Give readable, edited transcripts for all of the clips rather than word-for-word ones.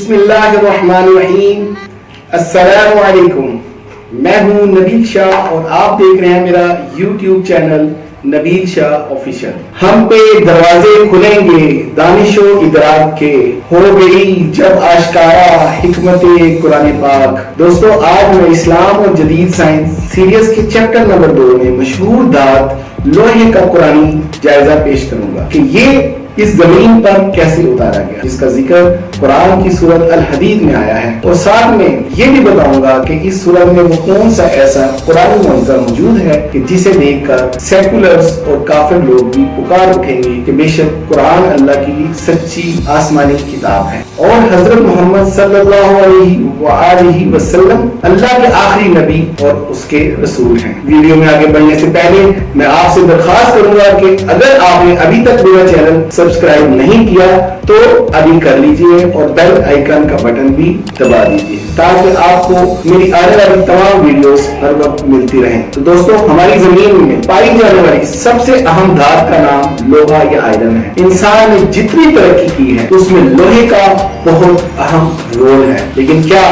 बिस्मिल्लाहिर्रहमानिर्रहीम। अस्सलामु अलैकुम। मैं हूं नबील शाह और आप देख रहे हैं मेरा YouTube channel Nabeel Shah official. हम पे दरवाजे खुलेंगे दानिशो इदराक के, हो गई जब आशकारा हिकमते कुरान पाक। दोस्तों, आज मैं इस्लाम और जदीद साइंस सीरीज के चैप्टर नंबर 2 में मशहूर धात लोहे का कुरानी जायजा पेश करूंगा कि ये इस जमीन पर कैसे उतारा गया, जिसका जिक्र कुरान की सूरत अल हदीद में आया है। और साथ में ये भी बताऊंगा कि इस सूरत में वो कौन सा ऐसा कुरानी मंजर मौजूद है कि जिसे देखकर सेकुलर्स और काफिर लोग भी पुकार उठेंगे कि बेशक कुरान अल्लाह की सच्ची आसमानी किताब है और हजरत मोहम्मद सल्लल्लाहु अलैहि वसल्लम अल्लाह के आखिरी नबी और उसके रसूल हैं। वीडियो में आगे बढ़ने से पहले मैं आपसे दरख्वास्त करूंगा कि अगर आपने अभी तक मेरा चैनल सब्सक्राइब नहीं किया तो अभी कर लीजिए और बेल आइकन का बटन भी दबा दीजिए ताकि आपको मेरी आने वाली तमाम वीडियोस हर वक्त मिलती रहें। तो दोस्तों, हमारी जमीन में पाई जाने वाली सबसे अहम धात का नाम लोहा या आयरन है। इंसान ने जितनी तरक्की की है उसमें लोहे का बहुत अहम रोल है, लेकिन क्या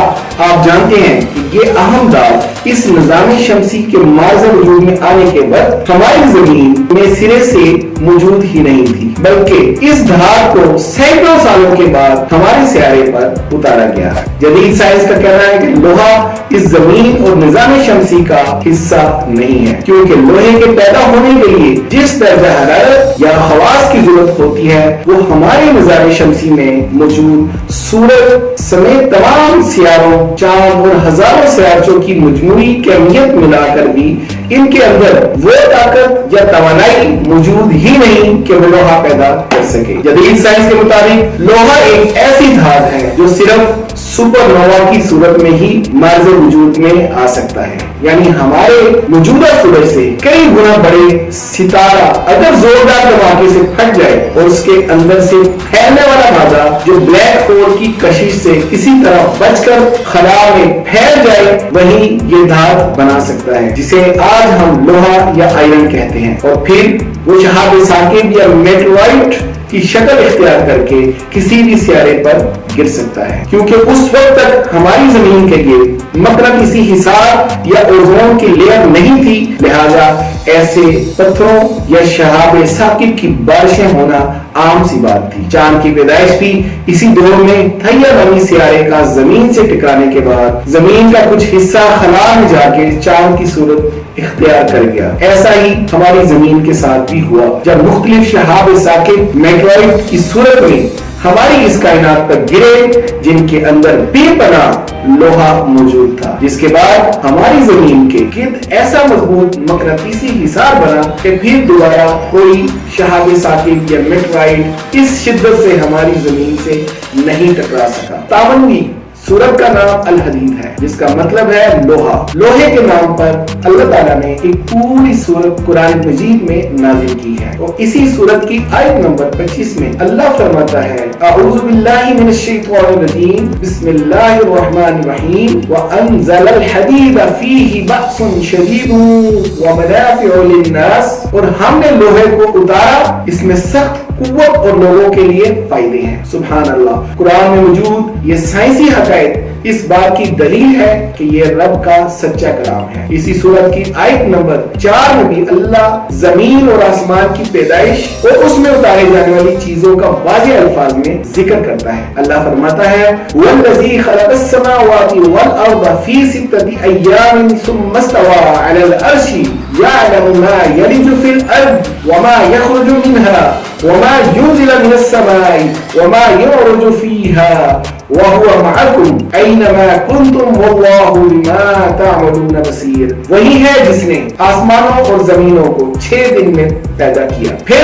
आप जानते हैं कि ये अहम धात इस निजाम शमसी के मार्ज़ वजूद में आने के बाद हमारी जमीन में सिरे से मौजूद ही नहीं थी, बल्कि इस धात को सैकड़ों सालों के बाद हमारे सियारे पर उतारा गया है। जदीद साइंस का कहना है कि लोहा इस जमीन और निजाम शमसी का हिस्सा नहीं है, क्योंकि लोहे के पैदा होने के लिए जिस दर्जा हरारत या खवास की जरूरत होती है वो हमारे निजाम शमसी में मौजूद सूरज समेत तमाम सियारों, चांद और हजारों सियारों की मजमूई कैमियत मिलाकर भी इनके अंदर वो ताकत या तवानाई मौजूद ही नहीं कि वो लोहा पैदा कर सके। जदीद साइंस के मुताबिक लोहा एक ऐसी धात है जो सिर्फ सुपरनोवा की सूरत में ही मार्ज़ वजूद में आ सकता है, यानी हमारे मौजूदा सूरज से कई गुना बड़े सितारा अगर जोरदार धमाके से फट जाए और उसके अंदर से फैलने वाला मादा जो ब्लैक होल की कशिश से किसी तरह बचकर खला में फैल जाए, वही ये धात बना सकता है जिसे आज हम लोहा या आयरन कहते हैं। और फिर वो शहाब साकिब या मेटेराइट की शक्ल इख्तियार करके किसी भी सियारे पर गिर सकता है, क्योंकि उस वक्त तक हमारी जमीन के लिए मकनातीसी हिसार या ओजोन की लेयर नहीं थी, लिहाजा ऐसे पत्थरों या शहाब साकिब की बारिशें होना आम सी बात थी। चांद की पैदाइश भी इसी दौर में थैया नमी सियारे का जमीन से टकराने के बाद जमीन का कुछ हिस्सा खला में जाके चांद की सूरत इख्तियार कर गया। ऐसा ही हमारी जमीन के साथ भी हुआ जब मुख्तलिफ शहाब साकिब मेटेराइट की सूरत में हमारी इस कायनात पर गिरे, जिनके अंदर बेपनाह लोहा मौजूद था, जिसके बाद हमारी जमीन के गिर्द ऐसा मजबूत मकनातीसी हिसार बना कि फिर दोबारा कोई शहाब साकिब या मेटेराइट इस शिद्दत से हमारी जमीन से नहीं टकरा सका। तामनवी सूरत का नाम अल हदीद है, जिसका मतलब है लोहा। लोहे के नाम पर अल्लाह ताला ने एक पूरी सूरत कुरान मजीद में नाजिल की है और इसी सूरत की आयत नंबर 25 में अल्लाह फरमाता है, अऊज़ु बिल्लाहि मिनश शैतानिर रजीम, बिस्मिल्लाहिर्रहमानिर्रहीम, व अनज़लल हदीद फीही बअसुन शदीदुन व मनाफ़िउ लिन्नास। और हमने लोहे को उतारा, इसमें सख्त कुव्वत और लोगों के लिए फायदे हैं। सुभान अल्लाह। कुरान में मौजूद ये साइंसी हक़ाइक़ इस बात की दलील है कि ये रब का सच्चा कलाम है। इसी सूरत की आयत नंबर 4 में भी अल्लाह जमीन और आसमान की पैदाइश और उसमें उतारे जाने वाली चीजों का वाज़ेह अल्फाज में जिक्र करता है। अल्लाह फरमाता है, वल्लज़ी खलक़स समावाति वल अर्ज़ फी सित्तति अय्यामिन सुम्मा इस्तवा अलल अर्शी यअलमु मा यलिजु फिल अर्ज़ व मा यख़रुजु मिनहा व मा युनज़िलु मिनस समाई व मा युरजु फीहा वहुवा मअकुम ऐनमा कुंतुम वल्लाहु बिमा तअमलून बसीर। वही है जिसने आसमानों और जमीनों को 6 दिन में पैदा किया, फिर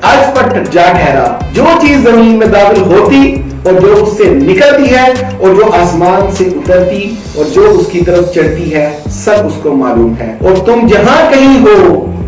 आज पर जा ठहरा। जो चीज जमीन में दाखिल होती और जो उससे निकलती है और जो आसमान से उतरती और जो उसकी तरफ चढ़ती है, सब उसको मालूम है। और तुम जहां कहीं हो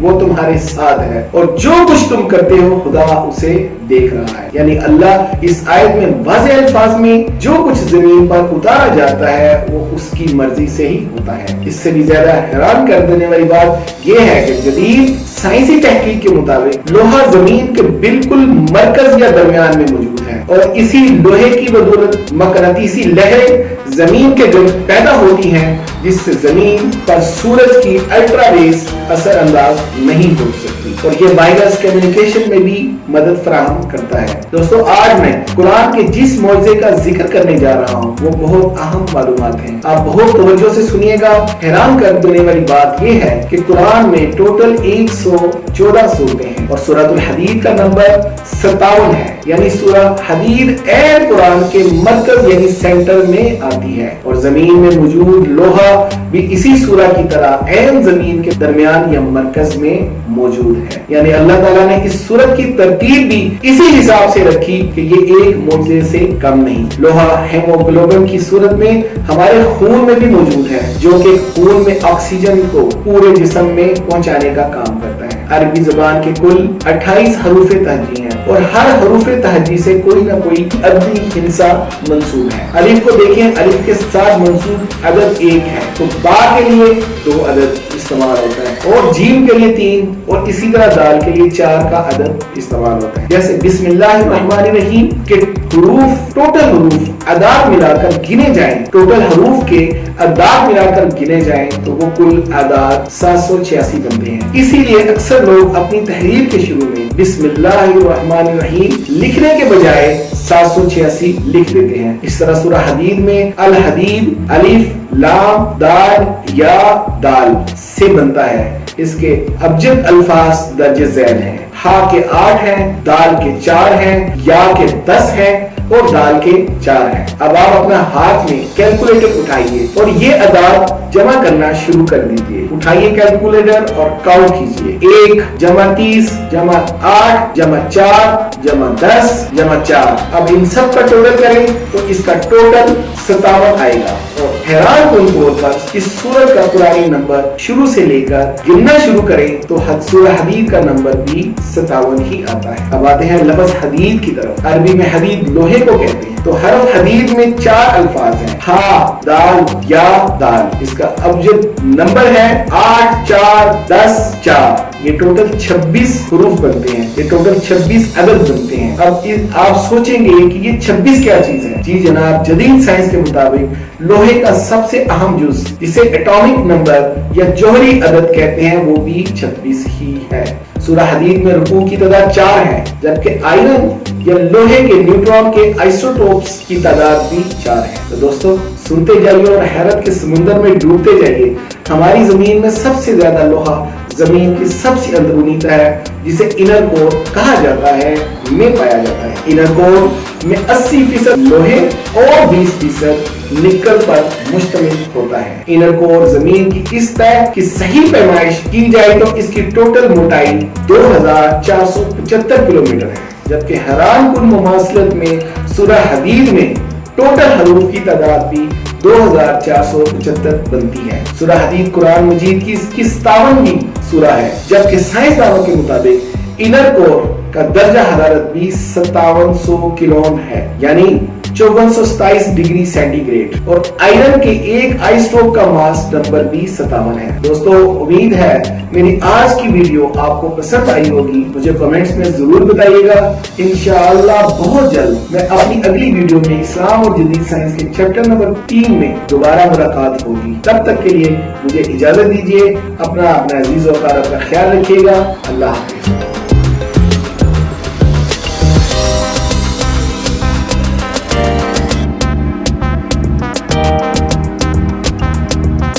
وہ تمہارے ساتھ ہے اور جو کچھ تم کرتے ہو خدا اسے دیکھ رہا ہے. یعنی اللہ اس آیت میں واضح الفاظ میں جو کچھ زمین پر اتارا جاتا ہے وہ اس کی مرضی سے ہی ہوتا ہے. اس سے بھی زیادہ حیران کر دینے والی بات یہ ہے کہ جدید سائنسی تحقیق کے مطابق لوہا زمین کے بالکل مرکز یا درمیان میں موجود ہے اور اسی لوہے کی بدولت مقناطیسی لہریں زمین کے گرد پیدا ہوتی ہیں جس سے زمین پر سورج کی الٹرا ریز اثر انداز نہیں ہو سکتی اور یہ وائرس کمیونیکیشن میں بھی مدد فراہم کرتا ہے. دوستو آج میں قرآن کے جس معجزے کا ذکر کرنے جا رہا ہوں وہ بہت اہم معلومات ہیں. آپ بہت توجہ سے سنیے گا. حیران کر دینے والی بات یہ ہے کہ قرآن میں ٹوٹل 114 سورتیں ہیں اور سورۃ الحدید کا نمبر 57 ہے. یعنی سورہ حدید اے قرآن کے مرکز یعنی سینٹر میں آتی ہے اور زمین میں موجود لوہا بھی اسی سورہ کی طرح عین زمین کے درمیان یا مرکز میں موجود ہے. یعنی اللہ تعالیٰ نے اس سورت کی ترتیب بھی اسی حساب سے رکھی کہ یہ ایک معجزے سے کم نہیں. لوہا ہیموگلوبن کی صورت میں ہمارے خون میں بھی موجود ہے جو کہ خون میں آکسیجن کو پورے جسم میں پہنچانے کا کام کرتا ہے. عربی زبان کے کل 28 حروف تہجی ہیں اور ہر حروف تہجی سے کوئی نہ کوئی عددی ہندسہ منسوب ہے. الف کو دیکھیں, الف کے ساتھ منسوب عدد 1 ہے تو با کے لیے 2 عدد استعمال ہوتا ہے اور جیم کے لیے 3 اور اسی طرح دال کے لیے 4 کا عدد استعمال ہوتا ہے. جیسے بسم اللہ الرحمن الرحیم کے حروف ٹوٹل حروف اعداد ملا کر گنے جائیں, ٹوٹل حروف کے اعداد ملا کر گنے جائیں تو وہ کل اعداد 786 بنتے ہیں. اسی لیے اکثر لوگ اپنی تحریر کے شروع میں بسم اللہ الرحمن الرحیم لکھنے کے بجائے 786 لکھ دیتے ہیں. اس طرح سورہ حدید میں الحدید الف لام دال یا دال سے بنتا ہے. اس کے ابجد الفاظ درج ذیل ہیں. ہا کے 8 ہیں, دال کے 4 ہیں, یا کے 10 ہیں اور دال کے 4 ہیں. اب آپ اپنا ہاتھ میں کیلکولیٹر اٹھائیے اور یہ اعداد جمع کرنا شروع کر دیجئے. اٹھائیے کیلکولیٹر اور کاؤنٹ کیجئے. 1 جمع 30 جمع 8 جمع 4 جمع 10 جمع 4. اب ان سب کا ٹوٹل کریں تو اس کا ٹوٹل 57 آئے گا. اور حیران کن طور پر اس سورت کا قرآنی نمبر شروع سے لے کر گننا شروع کریں تو سورہ حدید کا نمبر بھی 57 ہی آتا ہے. اب آتے ہیں لفظ حدید کی طرف. عربی میں حدید لوہے کو کہتے ہیں. تو حرف حدید میں 4 الفاظ ہیں, ہا دال یا دال. اس کا ابجد نمبر ہے 8 4 10 4. یہ ٹوٹل 26 حروف بنتے ہیں, یہ ٹوٹل 26 عدد بنتے ہیں. اب آپ سوچیں گے کہ یہ 26 کیا چیز ہے. جی جناب, جدید سائنس کے مطابق لوہے کا سب سے اہم جز جسے ایٹامک نمبر یا جوہری عدد کہتے ہیں وہ بھی 26 ہی ہے. سورہ حدید میں رکوع کی تعداد 4 ہے جبکہ آئرن یا لوہے کے نیوٹرون کے آئسوٹوپس کی تعداد بھی 4 ہے. تو دوستو سنتے جائیے اور حیرت کے سمندر میں ڈوبتے جائیے. ہماری زمین میں سب سے زیادہ لوہا زمین کی سب سے اندرونی تہ جسے انر کور کہا جاتا ہے میں پایا جاتا ہے. انر کور میں 80% لوہے اور 20% نکل پر مشتمل ہوتا ہے. انر کور زمین کی اس تہ کی صحیح پیمائش کی جائے تو اس کی ٹوٹل موٹائی 2475 کلومیٹر ہے جبکہ حیران کن مماثلت میں سورہ حدید میں ٹوٹل حروف کی تعداد بھی 2475 بنتی ہے. سورہ حدید قرآن مجید کی 57ویں سورہ ہے جبکہ سائنسدانوں کے مطابق انر کور کا درجہ حرارت بھی 5700 کیلون ہے یعنی 5427 ڈگری سینٹی گریڈ اور آئرن کے ایک آئسوٹوپ کا ماس نمبر بھی 57 ہے. دوستو امید ہے میری آج کی ویڈیو آپ کو پسند آئی ہوگی. مجھے کمنٹس میں ضرور بتائیے گا. انشاءاللہ بہت جلد میں اپنی اگلی ویڈیو میں اسلام اور جدید سائنس کے چیپٹر نمبر 3 میں دوبارہ ملاقات ہوگی. تب تک کے لیے مجھے اجازت دیجیے. اپنا عزیز و اقارب کا خیال رکھیے گا. اللہ حافظ.